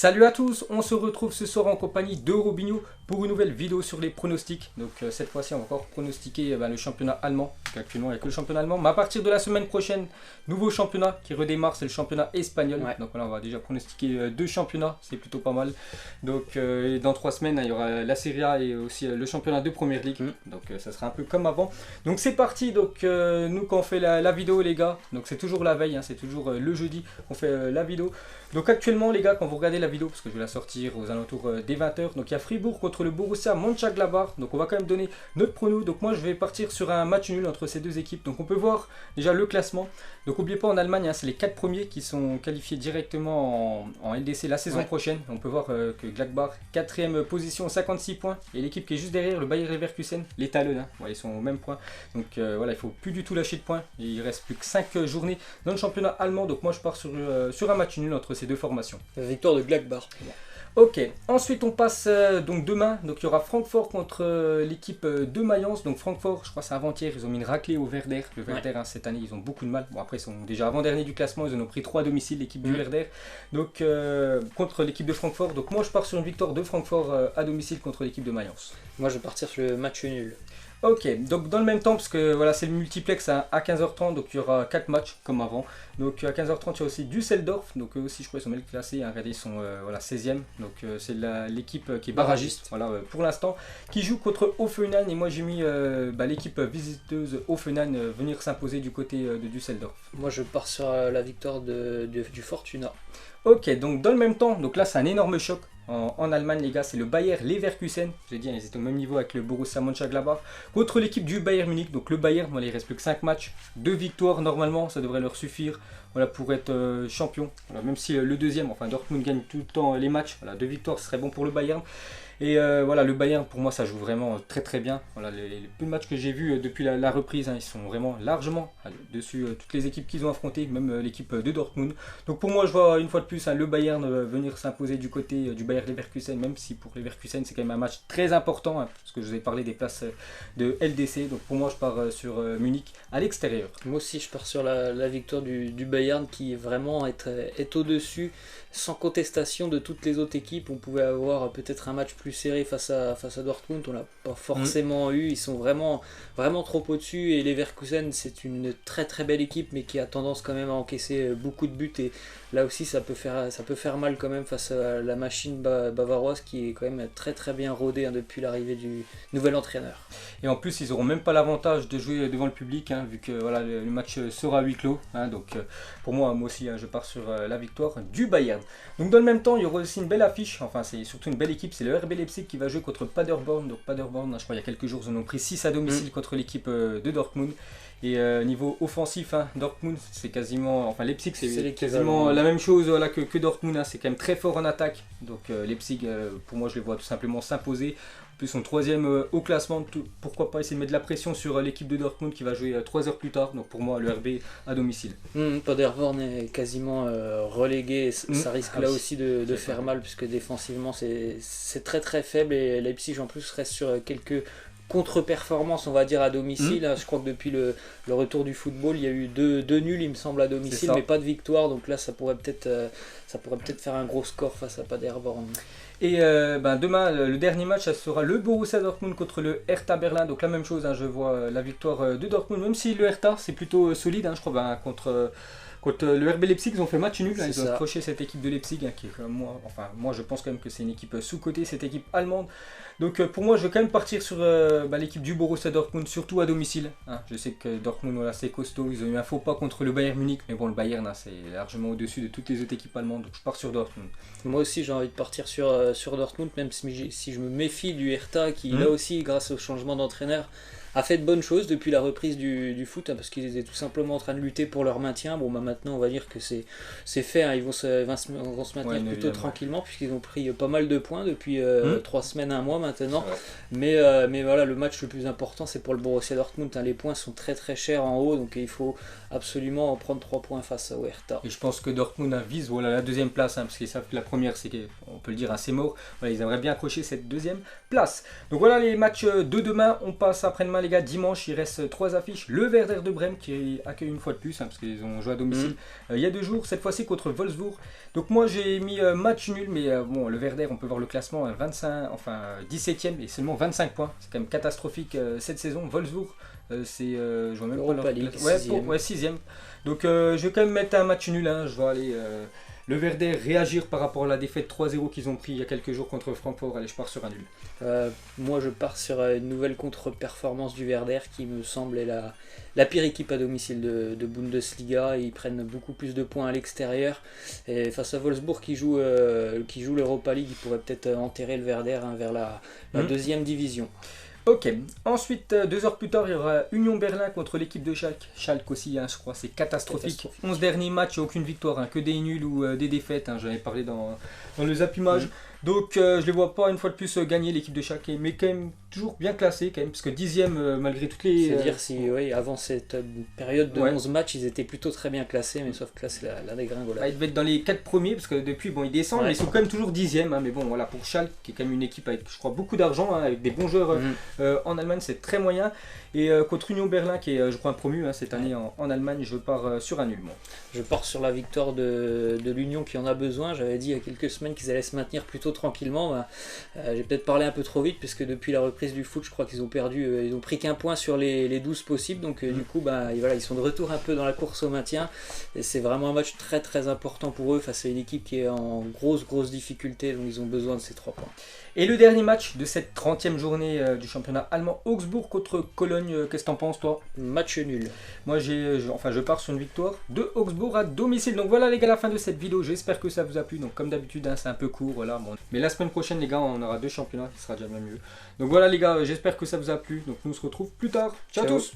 Salut à tous, on se retrouve ce soir en compagnie de Robinho pour une nouvelle vidéo sur les pronostics. Donc cette fois-ci on va encore pronostiquer le championnat allemand. Donc, actuellement il n'y a que le championnat allemand, mais à partir de la semaine prochaine, nouveau championnat qui redémarre, c'est le championnat espagnol. Ouais. Donc voilà, on va déjà pronostiquer deux championnats, c'est plutôt pas mal. Donc dans 3 semaines, il y aura la Serie A et aussi le championnat de Première Ligue. Donc ça sera un peu comme avant. Donc c'est parti, donc nous quand on fait la vidéo les gars, donc c'est toujours la veille, c'est toujours le jeudi qu'on fait la vidéo. Donc actuellement les gars, quand vous regardez la vidéo, parce que je vais la sortir aux alentours des 20h, donc il y a Fribourg contre le Borussia Mönchengladbach, donc on va quand même donner notre prono. Donc moi je vais partir sur un match nul entre ces deux équipes. Donc on peut voir déjà le classement. Donc n'oubliez pas, en Allemagne, c'est les 4 premiers qui sont qualifiés directement en LDC la saison prochaine. On peut voir que Gladbach, 4ème position, 56 points, et l'équipe qui est juste derrière, le Bayer Leverkusen, les Talons, ils sont au même point. Donc voilà, il faut plus du tout lâcher de points. Il reste plus que 5 journées dans le championnat allemand. Donc moi je pars sur un match nul entre ces deux formations. Victoire de Gladbach. Ok, ensuite on passe donc demain, donc il y aura Francfort contre l'équipe de Mayence. Donc Francfort, je crois c'est avant-hier, ils ont mis une raclée au Werder. Le Werder cette année ils ont beaucoup de mal. Bon après ils sont déjà avant-dernier du classement, ils en ont pris 3 à domicile, l'équipe du Werder. Donc contre l'équipe de Francfort, donc moi je pars sur une victoire de Francfort à domicile contre l'équipe de Mayence. Moi je vais partir sur le match nul. Ok, donc dans le même temps, parce que voilà, c'est le multiplex à 15h30, donc il y aura 4 matchs comme avant. Donc à 15h30, il y a aussi Düsseldorf, donc eux aussi je crois qu'ils sont mal classés, regardez, ils sont 16e, donc c'est l'équipe qui est barragiste, voilà, pour l'instant, qui joue contre Hoffenheim, et moi j'ai mis l'équipe visiteuse Hoffenheim venir s'imposer du côté de Düsseldorf. Moi je pars sur la victoire du Fortuna. Ok, donc dans le même temps, donc là c'est un énorme choc. En Allemagne, les gars, c'est le Bayer Leverkusen. Je l'ai dit, ils étaient au même niveau avec le Borussia Mönchengladbach. Contre l'équipe du Bayern Munich. Donc le Bayern, voilà, il reste plus que 5 matchs. 2 victoires, normalement, ça devrait leur suffire pour être champion. Voilà, même si le deuxième, enfin Dortmund gagne tout le temps les matchs. Voilà, 2 victoires, ce serait bon pour le Bayern. Et voilà, le Bayern, pour moi, ça joue vraiment très très bien. Voilà, les peu de matchs que j'ai vus depuis la reprise, ils sont vraiment largement dessus toutes les équipes qu'ils ont affrontées, même l'équipe de Dortmund. Donc pour moi, je vois une fois de plus le Bayern venir s'imposer du côté du Bayer Leverkusen, même si pour Leverkusen, c'est quand même un match très important, parce que je vous ai parlé des places de LDC. Donc pour moi, je pars sur Munich à l'extérieur. Moi aussi, je pars sur la victoire du Bayern qui vraiment est au-dessus, sans contestation de toutes les autres équipes. On pouvait avoir peut-être un match plus serré face à Dortmund, on l'a pas forcément eu, ils sont vraiment trop au-dessus, et Leverkusen c'est une très très belle équipe mais qui a tendance quand même à encaisser beaucoup de buts, et là aussi ça peut faire mal quand même face à la machine bavaroise qui est quand même très très bien rodée depuis l'arrivée du nouvel entraîneur. Et en plus ils n'auront même pas l'avantage de jouer devant le public, vu que voilà, le match sera à huis clos, donc pour moi aussi je pars sur la victoire du Bayern. Donc dans le même temps il y aura aussi une belle affiche, enfin c'est surtout une belle équipe, c'est le RB Leipzig qui va jouer contre Paderborn. Donc Paderborn, je crois il y a quelques jours ils en ont pris 6 à domicile contre l'équipe de Dortmund. Et niveau offensif, Dortmund c'est quasiment, enfin Leipzig c'est quasiment la même chose que Dortmund, c'est quand même très fort en attaque. Donc Leipzig pour moi je les vois tout simplement s'imposer. En plus ils sont 3ème au classement, pourquoi pas essayer de mettre de la pression sur l'équipe de Dortmund qui va jouer 3 heures plus tard. Donc pour moi le RB à domicile. Paderborn est quasiment relégué, ça risque là aussi de faire mal puisque défensivement c'est très très faible, et Leipzig en plus reste sur quelques contre-performance on va dire à domicile. Je crois que depuis le retour du football il y a eu deux nuls il me semble à domicile, mais pas de victoire, donc là ça pourrait peut-être faire un gros score face à Paderborn. Et demain le dernier match ça sera le Borussia Dortmund contre le Hertha Berlin. Donc la même chose, je vois la victoire de Dortmund, même si le Hertha c'est plutôt solide, je crois, contre le RB Leipzig ils ont fait match nul, ils ont accroché cette équipe de Leipzig qui est moi je pense quand même que c'est une équipe sous-cotée, cette équipe allemande. Donc pour moi je vais quand même partir sur l'équipe du Borussia Dortmund, surtout à domicile. Je sais que Dortmund c'est costaud, ils ont eu un faux pas contre le Bayern Munich, mais bon le Bayern c'est largement au-dessus de toutes les autres équipes allemandes, donc je pars sur Dortmund. Moi aussi j'ai envie de partir sur Dortmund, même si je me méfie du Hertha qui là aussi grâce au changement d'entraîneur a fait de bonnes choses depuis la reprise du foot, parce qu'ils étaient tout simplement en train de lutter pour leur maintien. Bon maintenant on va dire que c'est fait, ils vont se maintenir plutôt tranquillement puisqu'ils ont pris pas mal de points depuis 3 semaines, 1 mois maintenant. Mais voilà, le match le plus important c'est pour le Borussia Dortmund, les points sont très très chers en haut, donc il faut absolument en prendre 3 points face au Hertha. Et je pense que Dortmund vise la 2ème place, parce qu'ils savent que la première c'est, on peut le dire, c'est mort. Ils aimeraient bien accrocher cette 2ème place. Donc voilà les matchs de demain, on passe après-demain demain les gars, dimanche, il reste 3 affiches. Le Werder de Brême qui accueille une fois de plus, hein, parce qu'ils ont joué à domicile il y a 2 jours, cette fois-ci contre Wolfsburg. Donc moi j'ai mis match nul, mais bon, le Werder, on peut voir le classement, 17ème et seulement 25 points. C'est quand même catastrophique cette saison. Wolfsburg, je vois même Europa pas League, ouais, 6ème. Donc je vais quand même mettre un match nul, hein. Je vais aller le Werder réagir par rapport à la défaite 3-0 qu'ils ont pris il y a quelques jours contre Francfort. Allez, je pars sur un nul. Moi je pars sur une nouvelle contre-performance du Werder qui me semble est la pire équipe à domicile de Bundesliga. Ils prennent beaucoup plus de points à l'extérieur et face à Wolfsburg qui joue l'Europa League, ils pourraient peut-être enterrer le Werder vers la deuxième division. Ok, ensuite 2 heures plus tard il y aura Union Berlin contre l'équipe de Schalke. Schalke aussi, hein, je crois, c'est catastrophique. 11 derniers matchs, aucune victoire, hein, que des nuls ou des défaites, hein, j'en avais parlé dans le zappimage. Donc je les vois pas une fois de plus gagner l'équipe de Schalke, mais quand même toujours bien classé quand même, parce que 10ème malgré toutes les... C'est-à-dire si avant cette période de 11 matchs, ils étaient plutôt très bien classés, mais sauf que là c'est la dégringolade. Ils devaient être dans les 4 premiers, parce que depuis bon, ils descendent, mais ils sont quand même toujours 10ème, hein, mais bon voilà, pour Schalke qui est quand même une équipe avec je crois beaucoup d'argent, hein, avec des bons joueurs en Allemagne, c'est très moyen. Et contre Union Berlin qui est je crois un promu cette année en Allemagne, je pars sur un nul. Moi. Je pars sur la victoire de l'Union qui en a besoin. J'avais dit il y a quelques semaines qu'ils allaient se maintenir plutôt tranquillement. J'ai peut-être parlé un peu trop vite puisque depuis la reprise du foot, je crois qu'ils ont perdu, ils ont pris qu'un point sur les 12 possibles. Donc du coup, voilà, ils sont de retour un peu dans la course au maintien. Et c'est vraiment un match très très important pour eux face à une équipe qui est en grosse difficulté. Donc ils ont besoin de ces 3 points. Et le dernier match de cette 30e journée du championnat allemand, Augsbourg contre Cologne. Qu'est-ce que t'en penses toi? Match nul. Moi je pars sur une victoire de Augsbourg à domicile. Donc voilà les gars, la fin de cette vidéo. J'espère que ça vous a plu. Donc comme d'habitude c'est un peu court. Voilà, bon. Mais la semaine prochaine les gars, on aura 2 championnats qui sera déjà bien mieux. Donc voilà les gars, j'espère que ça vous a plu. Donc nous on se retrouve plus tard. Ciao. À tous.